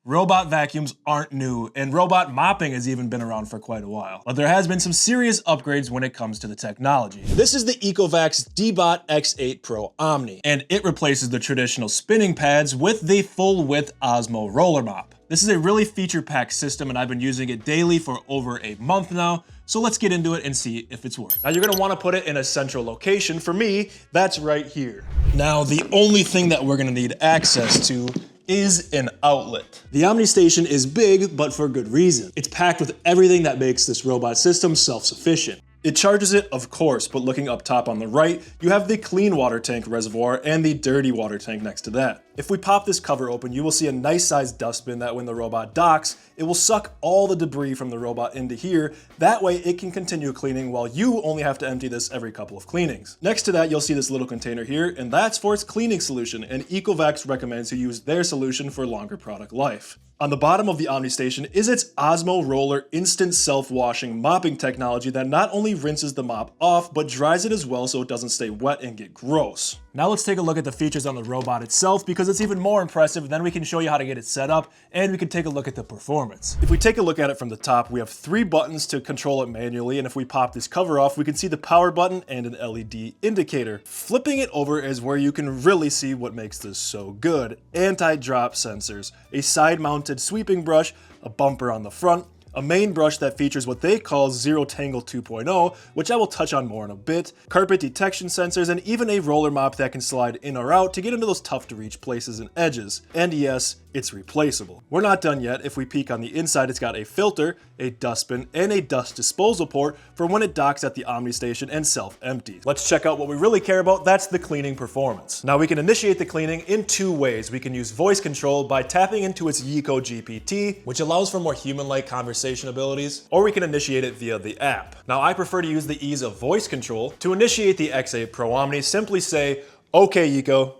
Robot vacuums aren't new, and robot mopping has even been around for quite a while. But there has been some serious upgrades when it comes to the technology. This is the Ecovacs Deebot X8 Pro Omni, and it replaces the traditional spinning pads with the full-width OZMO roller mop. This is a really feature-packed system, and I've been using it daily for over a month now, so let's get into it and see if it's working. Now you're gonna wanna put it in a central location. For me, that's right here. Now the only thing that we're gonna need access to is an outlet. The Omni Station is big, but for good reason. It's packed with everything that makes this robot system self-sufficient. It charges it, of course, but looking up top on the right, you have the clean water tank reservoir and the dirty water tank next to that. If we pop this cover open, you will see a nice sized dustbin that when the robot docks, it will suck all the debris from the robot into here. That way it can continue cleaning while you only have to empty this every couple of cleanings. Next to that, you'll see this little container here, and that's for its cleaning solution, and Ecovacs recommends you use their solution for longer product life. On the bottom of the Omni Station is its OZMO Roller instant self-washing mopping technology that not only rinses the mop off, but dries it as well so it doesn't stay wet and get gross. Now let's take a look at the features on the robot itself because it's even more impressive. Then we can show you how to get it set up and we can take a look at the performance. If we take a look at it from the top, we have 3 buttons to control it manually, and if we pop this cover off, we can see the power button and an LED indicator. Flipping it over is where you can really see what makes this so good. Anti-drop sensors, a side-mounted sweeping brush, a bumper on the front, a main brush that features what they call Zero Tangle 2.0, which I will touch on more in a bit, carpet detection sensors, and even a roller mop that can slide in or out to get into those tough to reach places and edges. And yes, it's replaceable. We're not done yet. If we peek on the inside, it's got a filter, a dustbin, and a dust disposal port for when it docks at the Omni Station and self-empties. Let's check out what we really care about. That's the cleaning performance. Now we can initiate the cleaning in 2 ways. We can use voice control by tapping into its Yeeko GPT, which allows for more human-like conversation abilities, or we can initiate it via the app. Now I prefer to use the ease of voice control. To initiate the X8 Pro Omni, simply say, "Okay, Yeeko,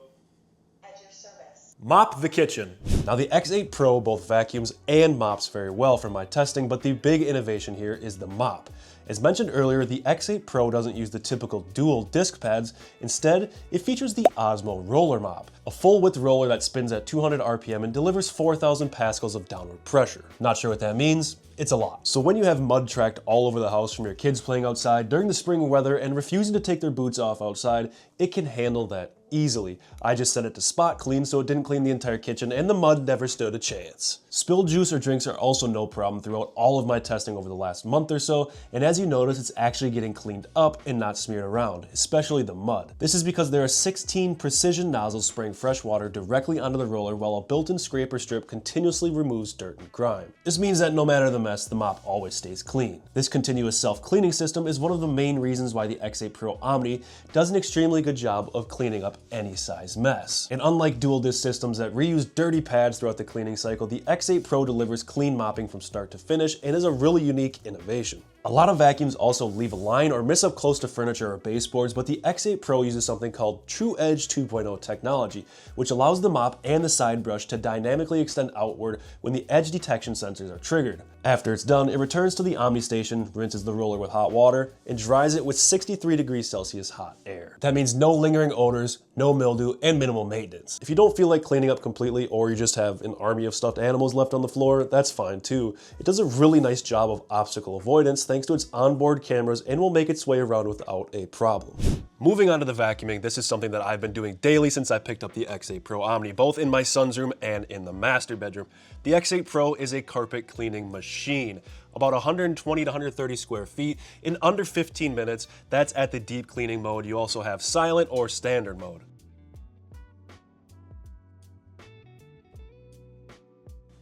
mop the kitchen." Now the X8 Pro both vacuums and mops very well from my testing, but the big innovation here is the mop. As mentioned earlier, the X8 Pro doesn't use the typical dual disc pads. Instead, it features the OZMO roller mop, a full width roller that spins at 200 RPM and delivers 4,000 pascals of downward pressure. Not sure what that means? It's a lot. So when you have mud tracked all over the house from your kids playing outside during the spring weather and refusing to take their boots off outside, it can handle that easily. I just set it to spot clean so it didn't clean the entire kitchen and the mud never stood a chance. Spilled juice or drinks are also no problem throughout all of my testing over the last month or so, and as you notice, it's actually getting cleaned up and not smeared around, especially the mud. This is because there are 16 precision nozzles spraying fresh water directly onto the roller while a built-in scraper strip continuously removes dirt and grime. This means that no matter the mess, the mop always stays clean. This continuous self-cleaning system is one of the main reasons why the X8 Pro Omni does an extremely good job of cleaning up any size mess. And unlike dual disc systems that reuse dirty pads throughout the cleaning cycle, the X8 Pro delivers clean mopping from start to finish and is a really unique innovation. A lot of vacuums also leave a line or miss up close to furniture or baseboards, but the X8 Pro uses something called True Edge 2.0 technology, which allows the mop and the side brush to dynamically extend outward when the edge detection sensors are triggered. After it's done, it returns to the Omni Station, rinses the roller with hot water, and dries it with 63 degrees Celsius hot air. That means no lingering odors, no mildew, and minimal maintenance. If you don't feel like cleaning up completely, or you just have an army of stuffed animals left on the floor, that's fine too. It does a really nice job of obstacle avoidance thanks to its onboard cameras and will make its way around without a problem. Moving on to the vacuuming, this is something that I've been doing daily since I picked up the X8 Pro Omni, both in my son's room and in the master bedroom. The X8 Pro is a carpet cleaning machine. About 120 to 130 square feet in under 15 minutes. That's at the deep cleaning mode. You also have silent or standard mode.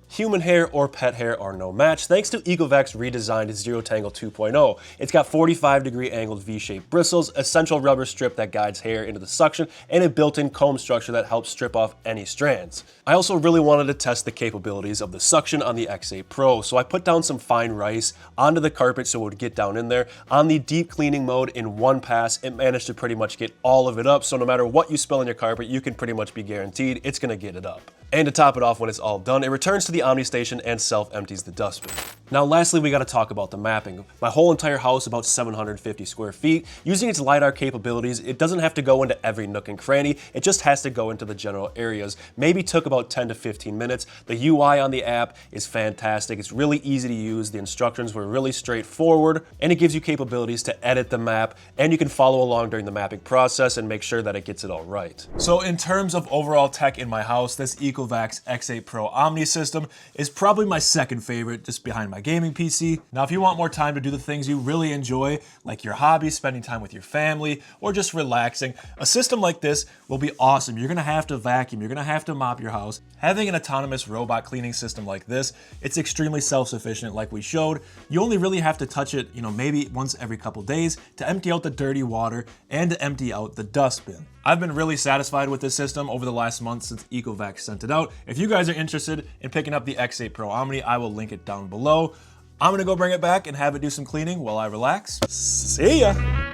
Human hair or pet hair are no match thanks to Ecovacs' redesigned Zero Tangle 2.0. It's got 45-degree angled V-shaped bristles, a central rubber strip that guides hair into the suction, and a built-in comb structure that helps strip off any strands. I also really wanted to test the capabilities of the suction on the X8 Pro, so I put down some fine rice onto the carpet so it would get down in there. On the deep cleaning mode in one pass, it managed to pretty much get all of it up, so no matter what you spill on your carpet, you can pretty much be guaranteed it's gonna get it up. And to top it off when it's all done, it returns to the Omni Station and self-empties the dustbin. Now lastly, we gotta talk about the mapping. My whole entire house, about 750 square feet, using its lidar capabilities, it doesn't have to go into every nook and cranny, it just has to go into the general areas. Maybe took about 10 to 15 minutes. The UI on the app is fantastic, it's really easy to use, the instructions were really straightforward, and it gives you capabilities to edit the map, and you can follow along during the mapping process and make sure that it gets it all right. So in terms of overall tech in my house, this Ecovacs X8 Pro Omni system is probably my second favorite, just behind my gaming PC. Now, if you want more time to do the things you really enjoy, like your hobbies, spending time with your family, or just relaxing, a system like this will be awesome. You're gonna have to vacuum, you're gonna have to mop your house. Having an autonomous robot cleaning system like this, it's extremely self-sufficient like we showed. You only really have to touch it, maybe once every couple days to empty out the dirty water and to empty out the dustbin. I've been really satisfied with this system over the last month since Ecovacs sent it out. If you guys are interested in picking up the X8 Pro Omni, I will link it down below. I'm gonna go bring it back and have it do some cleaning while I relax. See ya!